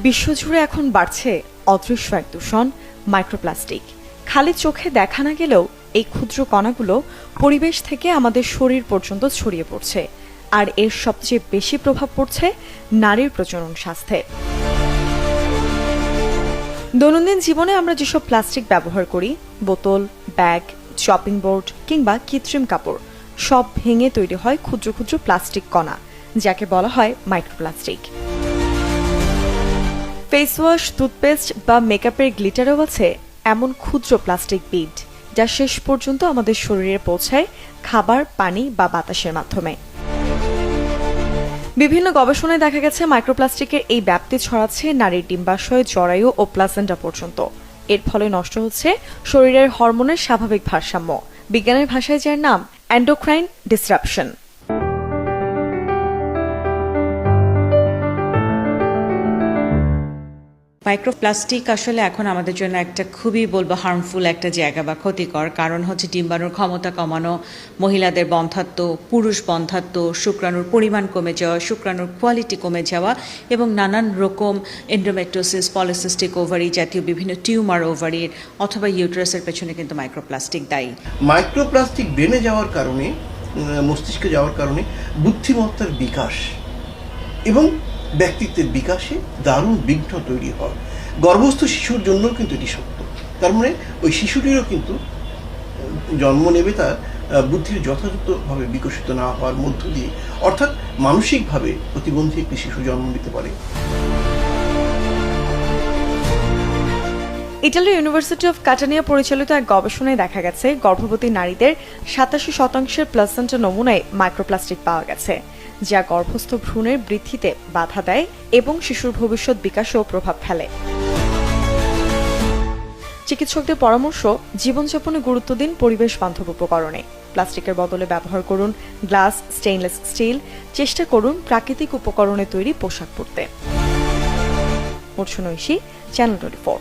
বিশ্বজুড়ে এখন বাড়ছে অদৃশ্য এক দূষণ মাইক্রোপ্লাস্টিক। খালি চোখে দেখা না গেলেও এই ক্ষুদ্র কণাগুলো পরিবেশ থেকে আমাদের শরীর পর্যন্ত ছড়িয়ে পড়ছে, আর এর সবচেয়ে বেশি প্রভাব পড়ছে নারীর প্রজনন স্বাস্থ্যে। দৈনন্দিন জীবনে আমরা যেসব প্লাস্টিক ব্যবহার করি, বোতল, ব্যাগ, শপিং বোর্ড কিংবা কৃত্রিম কাপড়, সব ভেঙে তৈরি হয় ক্ষুদ্র ক্ষুদ্র প্লাস্টিক কণা, যাকে বলা হয় মাইক্রোপ্লাস্টিক। ফেস ওয়াশ, টুথপেস্ট বা মেকআপের গ্লিটারেও আছে এমন ক্ষুদ্র প্লাস্টিক বিড, যা শেষ পর্যন্ত আমাদের শরীরে পৌঁছায় খাবার, পানি বা বাতাসের মাধ্যমে। বিভিন্ন গবেষণায় দেখা গেছে মাইক্রোপ্লাস্টিকের এই ব্যাপ্তি ছড়াচ্ছে নারীর ডিম্বাশয়, জরায়ু ও প্লাসেন্টা পর্যন্ত। এর ফলে নষ্ট হচ্ছে শরীরের হরমোনের স্বাভাবিক ভারসাম্য, বিজ্ঞানের ভাষায় যার নাম এন্ডোক্রাইন ডিসরাপশন। মাইক্রোপ্লাস্টিক আসলে এখন আমাদের জন্য একটা খুবই হার্মফুল একটা জায়গা বা ক্ষতিকর, কারণ হচ্ছে ডিম্বাণুর ক্ষমতা কমানো, মহিলাদের বন্ধ্যাত্ব, পুরুষ বন্ধ্যাত্ব, শুক্রাণুর পরিমাণ কমে যাওয়া, শুক্রাণুর কোয়ালিটি কমে যাওয়া এবং নানান রকম এন্ডোমেট্রোসিস, পলিসিস্টিক ওভারি জাতীয় বিভিন্ন টিউমার ওভারির অথবা ইউটেরাসের পেছনে কিন্তু মাইক্রোপ্লাস্টিক দায়ী। মাইক্রোপ্লাস্টিক ব্রেনে যাওয়ার কারণে, মস্তিষ্কে যাওয়ার কারণে বুদ্ধিমত্তার বিকাশ এবং ব্যক্তিত্বের বিকাশে দারুণ বিঘ্ন তৈরি হয়। গর্ভস্থ শিশুর জন্য কিন্তু এটি সত্য। তার মানে ওই শিশুটিরও কিন্তু জন্ম নেবে তার বুদ্ধির যথাযথভাবে বিকশিত না হওয়ার মধ্য দিয়ে, অর্থাৎ মানসিকভাবে প্রতিবন্ধী একটি শিশু জন্ম নিতে পারে। ইটালির ইউনিভার্সিটি অফ কাটানিয়া পরিচালিত এক গবেষণায় দেখা গেছে গর্ভবতী নারীদের 87% প্লাসেন্টা নমুনায় মাইক্রোপ্লাস্টিক পাওয়া গেছে, যা গর্ভস্থ ভ্রূণের বৃদ্ধিতে বাধা দেয় এবং শিশুর ভবিষ্যৎ বিকাশেও প্রভাব ফেলে। চিকিৎসকদের পরামর্শ, জীবনযাপনে গুরুত্ব দিন পরিবেশ বান্ধব উপকরণে। প্লাস্টিকের বদলে ব্যবহার করুন গ্লাস, স্টেইনলেস স্টিল। চেষ্টা করুন প্রাকৃতিক উপকরণে তৈরি পোশাক পরতে। মূর্ছনা ঐশী, চ্যানেল 24।